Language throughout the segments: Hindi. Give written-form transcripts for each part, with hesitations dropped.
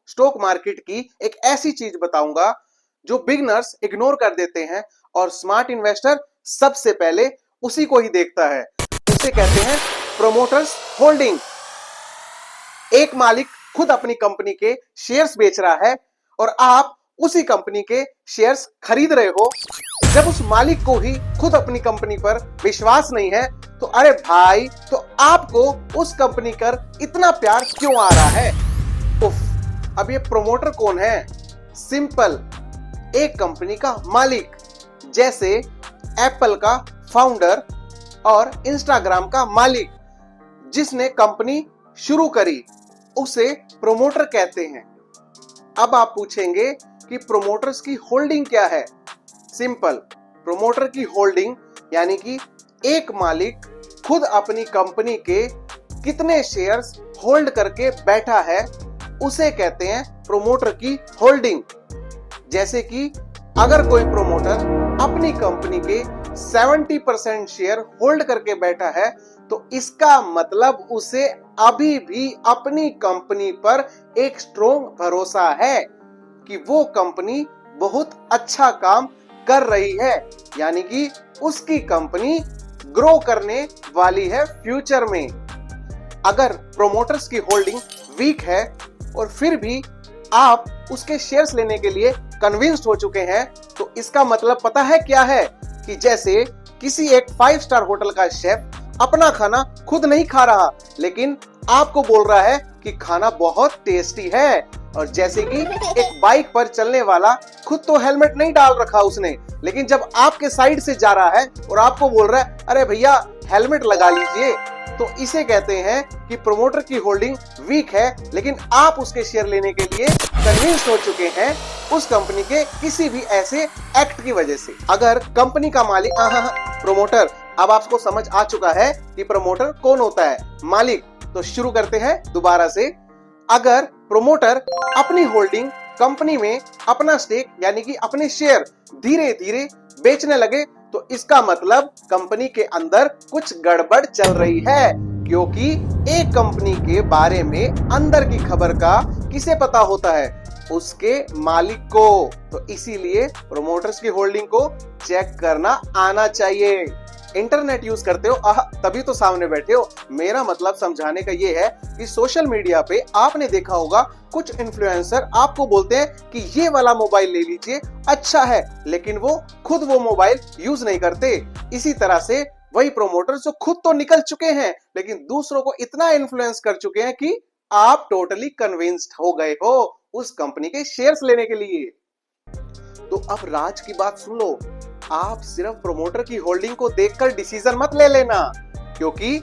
स्टॉक मार्केट की एक ऐसी चीज बताऊंगा जो बिगनर्स इग्नोर कर देते हैं और स्मार्ट इन्वेस्टर सबसे पहले उसी को ही देखता है। उसे कहते हैं प्रोमोटर्स होल्डिंग। एक मालिक खुद अपनी कंपनी के शेयर्स बेच रहा है और आप उसी कंपनी के शेयर्स खरीद रहे हो। जब उस मालिक को ही खुद अपनी कंपनी पर विश्वास नहीं है तो अरे भाई, तो आपको उस कंपनी पर इतना प्यार क्यों आ रहा है? उफ, अब ये प्रोमोटर कौन है? सिंपल, एक कंपनी का मालिक, जैसे एप्पल का फाउंडर और इंस्टाग्राम का मालिक जिसने कंपनी शुरू करी, उसे प्रोमोटर कहते हैं। अब आप पूछेंगे कि प्रोमोटर्स की होल्डिंग क्या है? सिंपल, प्रोमोटर की होल्डिंग यानी कि एक मालिक खुद अपनी कंपनी के कितने शेयर्स होल्ड करके बैठा है, उसे कहते हैं प्रोमोटर की होल्डिंग। जैसे कि अगर कोई प्रोमोटर अपनी कंपनी के 70% शेयर होल्ड करके बैठा है तो इसका मतलब उसे अभी भी अपनी कंपनी पर एक स्ट्रॉन्ग भरोसा है कि वो कंपनी बहुत अच्छा काम कर रही है, यानी कि उसकी कंपनी ग्रो करने वाली है फ्यूचर में। अगर प्रोमोटर्स की होल्डिंग वीक है और फिर भी आप उसके शेयर्स लेने के लिए कन्विंस्ड हो चुके हैं तो इसका मतलब पता है क्या है? कि जैसे किसी एक 5 स्टार होटल का शेफ अपना खाना खुद नहीं खा रहा लेकिन आपको बोल रहा है कि खाना बहुत टेस्टी है, और जैसे कि एक बाइक पर चलने वाला खुद तो हेलमेट नहीं डाल रखा उसने, लेकिन जब आपके साइड से जा रहा है और आपको बोल रहा है अरे भैया हेलमेट लगा लीजिए, तो इसे कहते हैं कि प्रोमोटर की होल्डिंग वीक है लेकिन आप उसके शेयर लेने के लिए कन्विंस हो चुके हैं उस कंपनी के किसी भी ऐसे एक्ट की वजह से। अगर कंपनी का मालिक प्रोमोटर, अब आपको समझ आ चुका है कि प्रोमोटर कौन होता है, मालिक। तो शुरू करते हैं दोबारा से। अगर प्रोमोटर अपनी होल्डिंग कंपनी में अपना स्टेक यानी कि अपने शेयर धीरे धीरे बेचने लगे तो इसका मतलब कंपनी के अंदर कुछ गड़बड़ चल रही है, क्योंकि एक कंपनी के बारे में अंदर की खबर का किसे पता होता है? उसके मालिक को। तो इसीलिए प्रोमोटर्स की होल्डिंग को चेक करना आना चाहिए। इंटरनेट यूज करते हो तभी तो सामने बैठे हो। मेरा मतलब समझाने का ये है कि सोशल मीडिया पे आपने देखा होगा कुछ इन्फ्लुएंसर आपको बोलते हैं कि ये वाला मोबाइल ले लीजिए, अच्छा है, लेकिन वो खुद वो मोबाइल यूज नहीं करते। इसी तरह से वही प्रोमोटर जो खुद तो निकल चुके हैं लेकिन दूसरों को इतना इन्फ्लुएंस कर चुके हैं कि आप टोटली कन्विंस्ड हो गए हो उस कंपनी के शेयर्स लेने के लिए। तो अब राज की बात सुन लो, आप सिर्फ प्रोमोटर की होल्डिंग को देखकर डिसीजन मत ले लेना, क्योंकि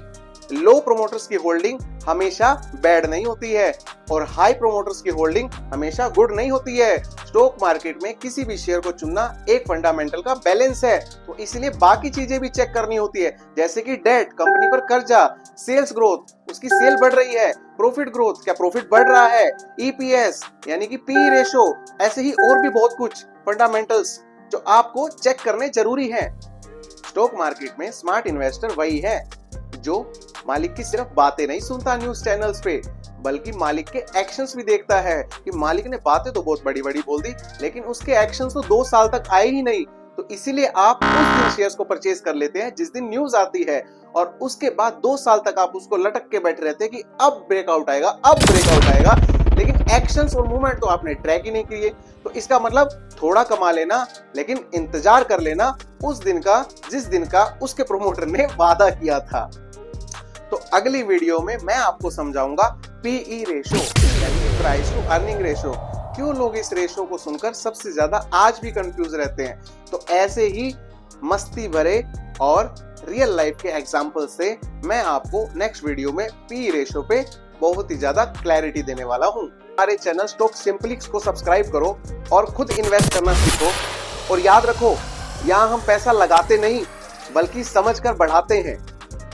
लो प्रोमोटर्स की होल्डिंग हमेशा बैड नहीं होती है और हाई प्रोमोटर्स की होल्डिंग हमेशा गुड नहीं होती है। स्टॉक मार्केट में किसी भी शेयर को चुनना एक फंडामेंटल का बैलेंस है, तो इसलिए बाकी चीजें भी चेक करनी होती है, जैसे कि डेट, कंपनी पर कर्जा, सेल्स ग्रोथ, उसकी सेल बढ़ रही है, प्रॉफिट ग्रोथ, क्या प्रॉफिट बढ़ रहा है, ईपीएस यानी कि पी रेशो, ऐसे ही और भी बहुत कुछ फंडामेंटल्स जो आपको चेक करने जरूरी है। स्टॉक मार्केट में स्मार्ट इन्वेस्टर वही है जो मालिक की सिर्फ बातें नहीं सुनता न्यूज चैनल्स पे, बल्कि मालिक के एक्शंस भी देखता है कि मालिक ने बातें तो बहुत बड़ी बड़ी बोल दी लेकिन उसके एक्शंस तो 2 साल तक आए ही नहीं। तो इसीलिए आप उस दिन शेयर्स को परचेज कर लेते हैं जिस दिन न्यूज आती है, और उसके बाद 2 साल तक आप उसको लटक के बैठे रहते हैं कि अब ब्रेकआउट आएगा, अब ब्रेकआउट आएगा, लेकिन एक्शंस और मूवमेंट तो आपने ट्रैक ही नहीं किए। तो इसका मतलब थोड़ा कमा लेना लेकिन इंतजार कर लेना उस दिन का जिस दिन का उसके प्रोमोटर ने वादा किया था। तो अगली वीडियो में मैं आपको समझाऊंगा पीई रेशो यानी प्राइस टू अर्निंग रेशो। क्यों लोग इस रेशो को सुनकर सबसे ज्यादा आज भी कंफ्यूज रहते हैं। तो ऐसे ही मस्ती भरे और रियल लाइफ के एग्जांपल से मैं आपको नेक्स्ट वीडियो में पीई रेशो पे बहुत ही ज्यादा क्लैरिटी देने वाला हूँ। हमारे चैनल स्टॉक सिंपलिक्स को सब्सक्राइब करो और खुद इन्वेस्ट करना सीखो। और याद रखो, यहाँ हम पैसा लगाते नहीं बल्कि समझकर बढ़ाते हैं।